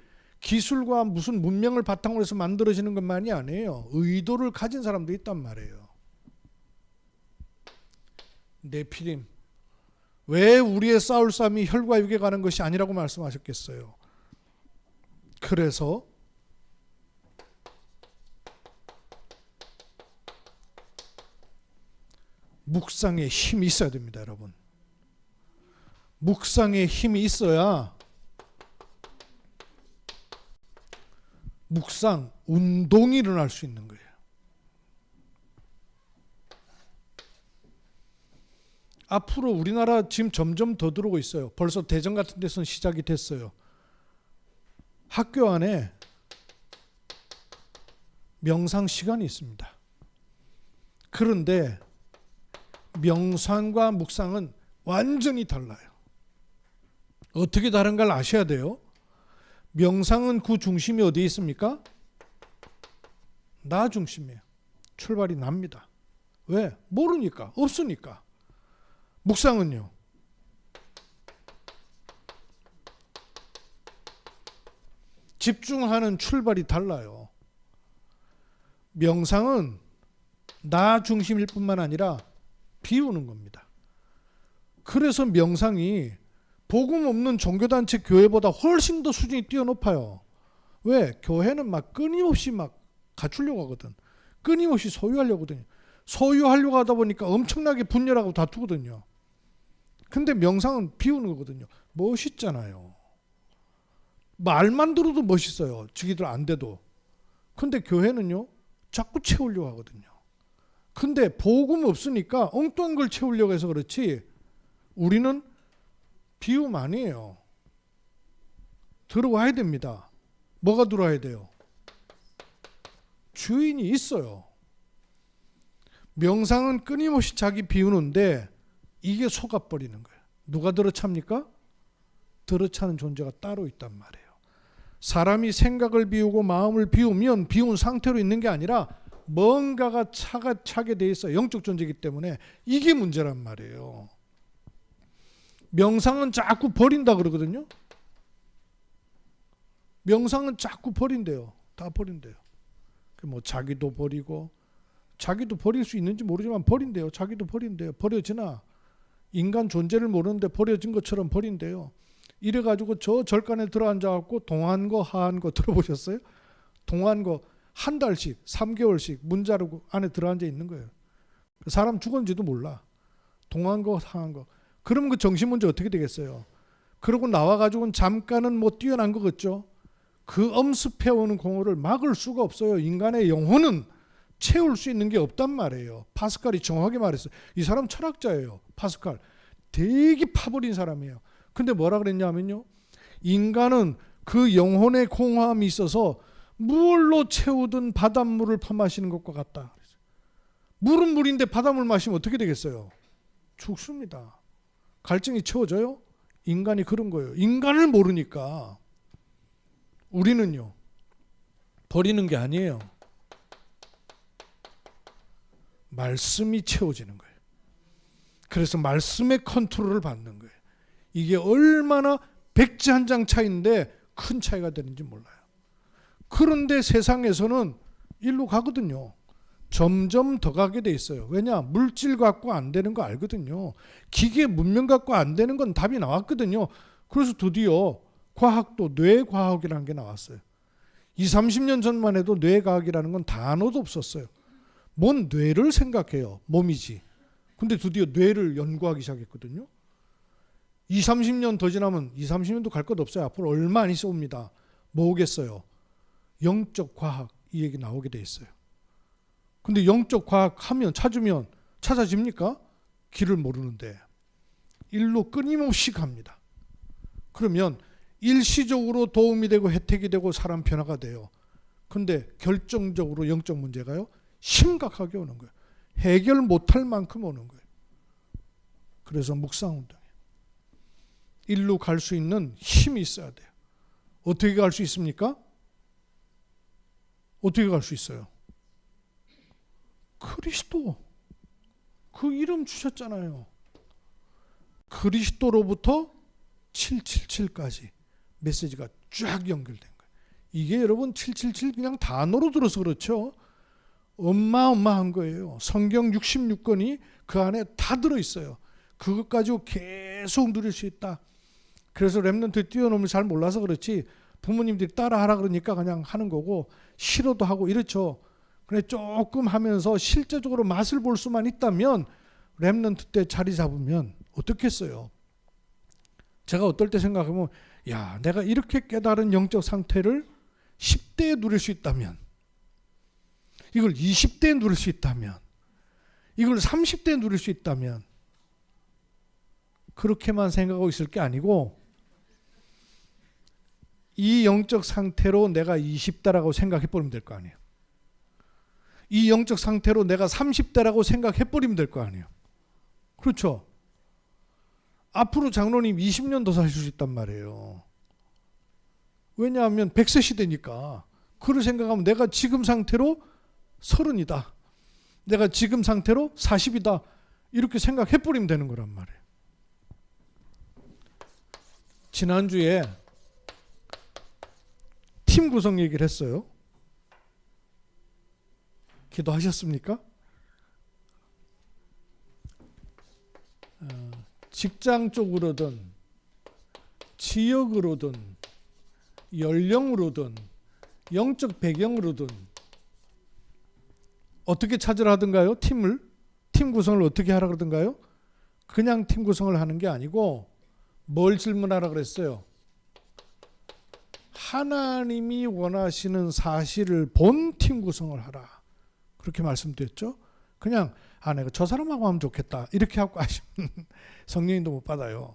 기술과 무슨 문명을 바탕으로 해서 만들어지는 것만이 아니에요. 의도를 가진 사람들이 있단 말이에요. 네피림, 왜 우리의 싸울 싸움이 혈과 육에 가는 것이 아니라고 말씀하셨겠어요? 그래서 묵상의 힘이 있어야 됩니다, 여러분. 묵상의 힘이 있어야 묵상 운동이 일어날 수 있는 거예요. 앞으로 우리나라 지금 점점 더 들어오고 있어요. 벌써 대전 같은 데서는 시작이 됐어요. 학교 안에 명상 시간이 있습니다. 그런데 명상과 묵상은 완전히 달라요. 어떻게 다른가를 아셔야 돼요. 명상은 그 중심이 어디에 있습니까? 나 중심이에요. 출발이 납니다. 왜? 모르니까, 없으니까. 묵상은요, 집중하는 출발이 달라요. 명상은 나 중심일 뿐만 아니라 비우는 겁니다. 그래서 명상이 복음 없는 종교단체 교회보다 훨씬 더 수준이 뛰어높아요. 왜? 교회는 막 끊임없이 막 갖추려고 하거든. 끊임없이 소유하려고 하거든요. 소유하려고 하다 보니까 엄청나게 분열하고 다투거든요. 근데 명상은 비우는 거거든요. 멋있잖아요. 말만 들어도 멋있어요. 지기들 안 돼도. 근데 교회는요, 자꾸 채우려고 하거든요. 근데 복음 없으니까 엉뚱한 걸 채우려고 해서 그렇지, 우리는 비움 아니에요. 들어와야 됩니다. 뭐가 들어와야 돼요? 주인이 있어요. 명상은 끊임없이 자기 비우는데 이게 속아버리는 거예요. 누가 들어찹니까? 들어차는 존재가 따로 있단 말이에요. 사람이 생각을 비우고 마음을 비우면 비운 상태로 있는 게 아니라 뭔가가 차게 돼 있어요. 영적 존재이기 때문에 이게 문제란 말이에요. 명상은 자꾸 버린다 그러거든요. 명상은 자꾸 버린대요. 다 버린대요. 뭐 자기도 버리고, 자기도 버릴 수 있는지 모르지만 버린대요. 자기도 버린대요. 버려지나 인간 존재를 모르는데 버려진 것처럼 버린대요. 이래가지고 저 절간에 들어앉아갖고 동한 거 하한 거 들어보셨어요? 동한 거 한 달씩 3개월씩 문 자르고 안에 들어앉아 있는 거예요. 사람 죽었는지도 몰라. 동한 거 하한 거. 그러면 그 정신 문제 어떻게 되겠어요? 그러고 나와가지고는 잠깐은 뭐 뛰어난 거 같죠? 그 엄습해오는 공허를 막을 수가 없어요. 인간의 영혼은 채울 수 있는 게 없단 말이에요. 파스칼이 정확하게 말했어요. 이 사람 철학자예요. 파스칼. 되게 파버린 사람이에요. 근데 뭐라 그랬냐면요. 인간은 그 영혼의 공허함이 있어서 물로 채우든 바닷물을 퍼마시는 것과 같다. 물은 물인데 바닷물 마시면 어떻게 되겠어요? 죽습니다. 갈증이 채워져요? 인간이 그런 거예요. 인간을 모르니까 우리는요. 버리는 게 아니에요. 말씀이 채워지는 거예요. 그래서 말씀의 컨트롤을 받는 거예요. 이게 얼마나 백지 한 장 차이인데 큰 차이가 되는지 몰라요. 그런데 세상에서는 일로 가거든요. 점점 더 가게 돼 있어요. 왜냐? 물질 갖고 안 되는 거 알거든요. 기계 문명 갖고 안 되는 건 답이 나왔거든요. 그래서 드디어 과학도 뇌과학이라는 게 나왔어요. 20-30년 전만 해도 뇌과학이라는 건 단어도 없었어요. 뭔 뇌를 생각해요. 몸이지. 근데 드디어 뇌를 연구하기 시작했거든요. 20-30년 더 지나면 20-30년도 갈 것 없어요. 앞으로 얼마 안 있어 옵니다. 뭐겠어요? 영적 과학 이 얘기 나오게 돼 있어요. 근데 영적 과학 하면 찾으면 찾아집니까? 길을 모르는데 일로 끊임없이 갑니다. 그러면 일시적으로 도움이 되고 혜택이 되고 사람 변화가 돼요. 근데 결정적으로 영적 문제가요. 심각하게 오는 거예요. 해결 못할 만큼 오는 거예요. 그래서 묵상운동이에요. 일로 갈 수 있는 힘이 있어야 돼요. 어떻게 갈 수 있습니까? 어떻게 갈 수 있어요? 그리스도. 그 이름 주셨잖아요. 그리스도로부터 777까지 메시지가 쫙 연결된 거예요. 이게 여러분 777 그냥 단어로 들어서 그렇죠. 어마어마한 거예요. 성경 66권이 그 안에 다 들어있어요. 그것 가지고 계속 누릴 수 있다. 그래서 랩런트 뛰어넘을 잘 몰라서 그렇지 부모님들이 따라하라 그러니까 그냥 하는 거고 싫어도 하고 이렇죠. 그래 조금 하면서 실제적으로 맛을 볼 수만 있다면 랩런트 때 자리 잡으면 어떻겠어요? 제가 어떨 때 생각하면 야 내가 이렇게 깨달은 영적 상태를 10대에 누릴 수 있다면 이걸 20대에 누릴 수 있다면 이걸 30대에 누릴 수 있다면 그렇게만 생각하고 있을 게 아니고 이 영적 상태로 내가 20대라고 생각해버리면 될 거 아니에요. 이 영적 상태로 내가 30대라고 생각해버리면 될 거 아니에요. 그렇죠? 앞으로 장로님 20년 더 사실 수 있단 말이에요. 왜냐하면 100세 시대니까. 그걸 생각하면 내가 지금 상태로 30이다. 내가 지금 상태로 40이다. 이렇게 생각해버리면 되는 거란 말이에요. 지난주에 팀 구성 얘기를 했어요. 기도하셨습니까? 직장 쪽으로든 지역으로든 연령으로든 영적 배경으로든 어떻게 찾으라 하던가요? 팀 구성을 어떻게 하라 그러던가요? 그냥 팀 구성을 하는 게 아니고 뭘 질문하라 그랬어요? 하나님이 원하시는 사실을 본 팀 구성을 하라. 그렇게 말씀드렸죠. 그냥 내가 저 사람하고 하면 좋겠다 이렇게 하고 하시면 성령님도 못 받아요.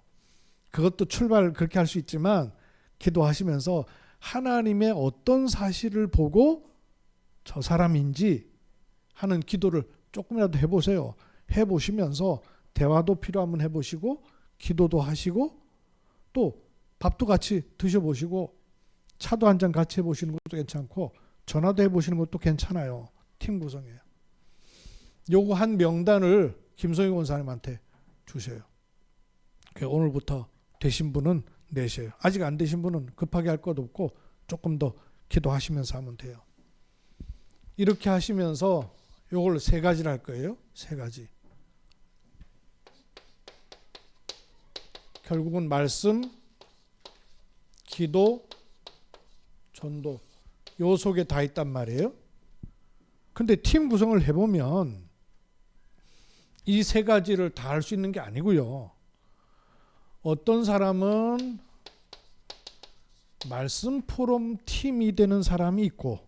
그것도 출발 그렇게 할 수 있지만 기도하시면서 하나님의 어떤 사실을 보고 저 사람인지 하는 기도를 조금이라도 해보세요. 해보시면서 대화도 필요하면 해보시고 기도도 하시고 또 밥도 같이 드셔보시고 차도 한 잔 같이 해보시는 것도 괜찮고 전화도 해보시는 것도 괜찮아요. 팀 구성이에요. 요거 한 명단을 김성희 권사님한테 주셔요. 오늘부터 되신 분은 내셔요. 아직 안 되신 분은 급하게 할 것 없고 조금 더 기도하시면서 하면 돼요. 이렇게 하시면서 요걸 3가지를 할 거예요. 3가지. 결국은 말씀, 기도, 전도 요 속에 다 있단 말이에요. 근데 팀 구성을 해보면 이 3가지를 다 할 수 있는 게 아니고요. 어떤 사람은 말씀 포럼 팀이 되는 사람이 있고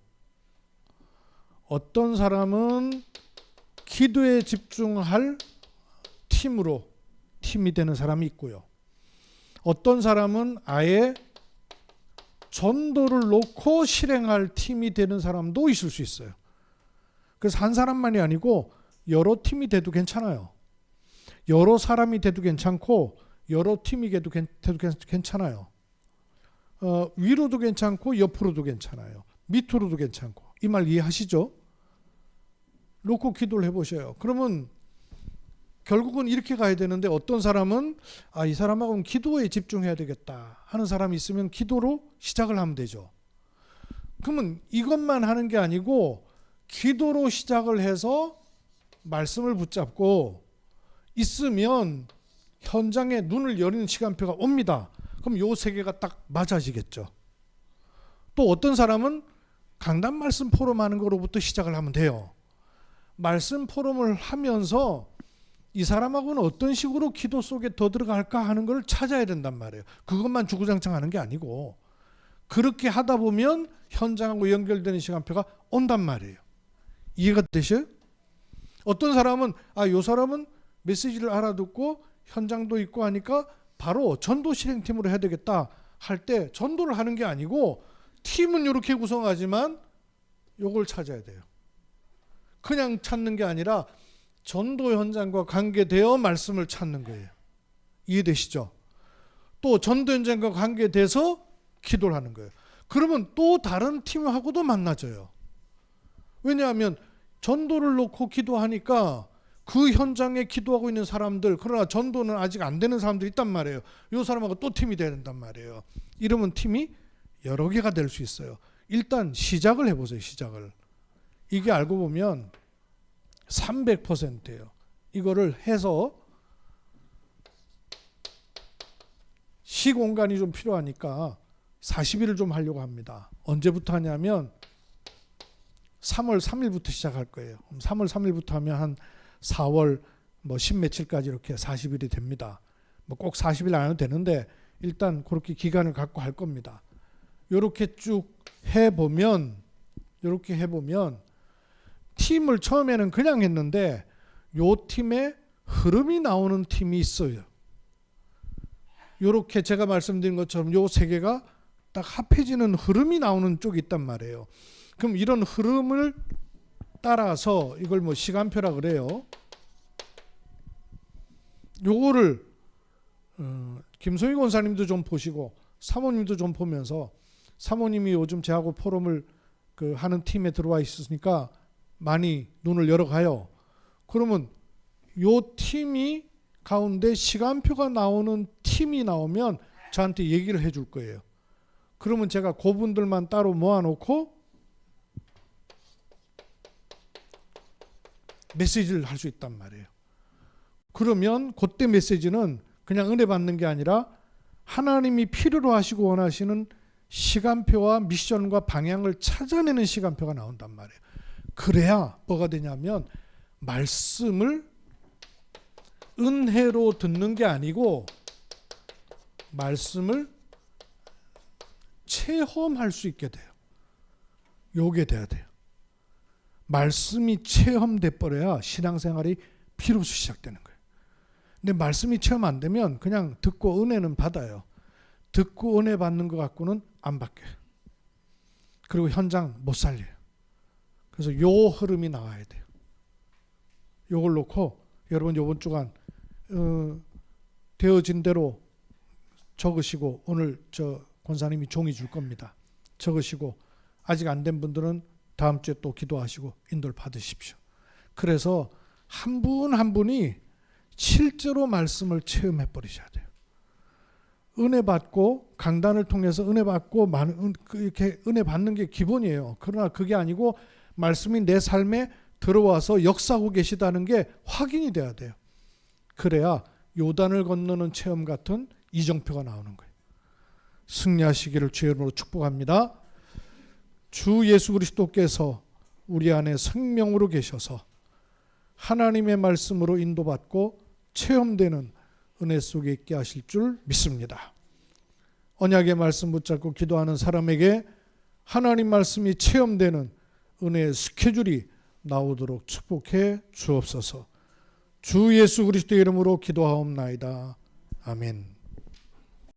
어떤 사람은 기도에 집중할 팀이 되는 사람이 있고요. 어떤 사람은 아예 전도를 놓고 실행할 팀이 되는 사람도 있을 수 있어요. 그래서 한 사람만이 아니고 여러 팀이 돼도 괜찮아요. 여러 사람이 돼도 괜찮고 여러 팀이 돼도 괜찮아요. 위로도 괜찮고 옆으로도 괜찮아요. 밑으로도 괜찮고. 이 말 이해하시죠? 놓고 기도를 해보셔요. 그러면 결국은 이렇게 가야 되는데 어떤 사람은 이 사람하고는 기도에 집중해야 되겠다 하는 사람이 있으면 기도로 시작을 하면 되죠. 그러면 이것만 하는 게 아니고 기도로 시작을 해서 말씀을 붙잡고 있으면 현장에 눈을 여리는 시간표가 옵니다. 그럼 요 3개가 딱 맞아지겠죠. 또 어떤 사람은 강단 말씀 포럼 하는 거로부터 시작을 하면 돼요. 말씀 포럼을 하면서 이 사람하고는 어떤 식으로 기도 속에 더 들어갈까 하는 걸 찾아야 된단 말이에요. 그것만 주구장창 하는 게 아니고 그렇게 하다 보면 현장하고 연결되는 시간표가 온단 말이에요. 이해가 되셔요? 어떤 사람은 요 사람은 메시지를 알아듣고 현장도 있고 하니까 바로 전도 실행팀으로 해야 되겠다 할 때 전도를 하는 게 아니고 팀은 이렇게 구성하지만 요걸 찾아야 돼요. 그냥 찾는 게 아니라 전도 현장과 관계되어 말씀을 찾는 거예요. 이해되시죠? 또 전도 현장과 관계돼서 기도를 하는 거예요. 그러면 또 다른 팀하고도 만나져요. 왜냐하면 전도를 놓고 기도하니까 그 현장에 기도하고 있는 사람들, 그러나 전도는 아직 안 되는 사람들이 있단 말이에요. 이 사람하고 또 팀이 돼야 된단 말이에요. 이러면 팀이 여러 개가 될 수 있어요. 일단 시작을 해보세요. 시작을. 이게 알고 보면 300%예요. 이거를 해서 시공간이 좀 필요하니까 40일을 좀 하려고 합니다. 언제부터 하냐면 3월 3일부터 시작할 거예요. 3월 3일부터 하면 한 4월 10 며칠까지 이렇게 40일이 됩니다. 꼭 40일 안 해도 되는데 일단 그렇게 기간을 갖고 할 겁니다. 이렇게 쭉 해보면 팀을 처음에는 그냥 했는데 요 팀에 흐름이 나오는 팀이 있어요. 이렇게 제가 말씀드린 것처럼 요 3개가 딱 합해지는 흐름이 나오는 쪽이 있단 말이에요. 그럼 이런 흐름을 따라서 이걸 시간표라 그래요. 요거를 김소희 권사님도 좀 보시고 사모님도 좀 보면서 사모님이 요즘 저하고 포럼을 하는 팀에 들어와 있으니까 많이 눈을 열어가요. 그러면 요 팀이 가운데 시간표가 나오는 팀이 나오면 저한테 얘기를 해줄 거예요. 그러면 제가 그분들만 따로 모아놓고 메시지를 할 수 있단 말이에요. 그러면 그때 메시지는 그냥 은혜 받는 게 아니라 하나님이 필요로 하시고 원하시는 시간표와 미션과 방향을 찾아내는 시간표가 나온단 말이에요. 그래야 뭐가 되냐면 말씀을 은혜로 듣는 게 아니고 말씀을 체험할 수 있게 돼요. 요게 돼야 돼요. 말씀이 체험돼 버려야 신앙생활이 비로소 시작되는 거예요. 근데 말씀이 체험 안 되면 그냥 듣고 은혜는 받아요. 듣고 은혜 받는 것 갖고는 안 바뀌어요. 그리고 현장 못 살려요. 그래서 요 흐름이 나와야 돼요. 요걸 놓고 여러분 요번 주간 되어진 대로 적으시고 오늘 저 권사님이 종이 줄 겁니다. 적으시고 아직 안 된 분들은 다음 주에 또 기도하시고 인도를 받으십시오. 그래서 한 분 한 분이 실제로 말씀을 체험해 버리셔야 돼요. 은혜 받고 강단을 통해서 은혜 받고 이렇게 은혜 받는 게 기본이에요. 그러나 그게 아니고 말씀이 내 삶에 들어와서 역사하고 계시다는 게 확인이 돼야 돼요. 그래야 요단을 건너는 체험 같은 이정표가 나오는 거예요. 승리하시기를 주의 이름으로 축복합니다. 주 예수 그리스도께서 우리 안에 생명으로 계셔서 하나님의 말씀으로 인도받고 체험되는 은혜 속에 있게 하실 줄 믿습니다. 언약의 말씀 붙잡고 기도하는 사람에게 하나님 말씀이 체험되는 은혜의 스케줄이 나오도록 축복해 주옵소서. 주 예수 그리스도의 이름으로 기도하옵나이다. 아멘.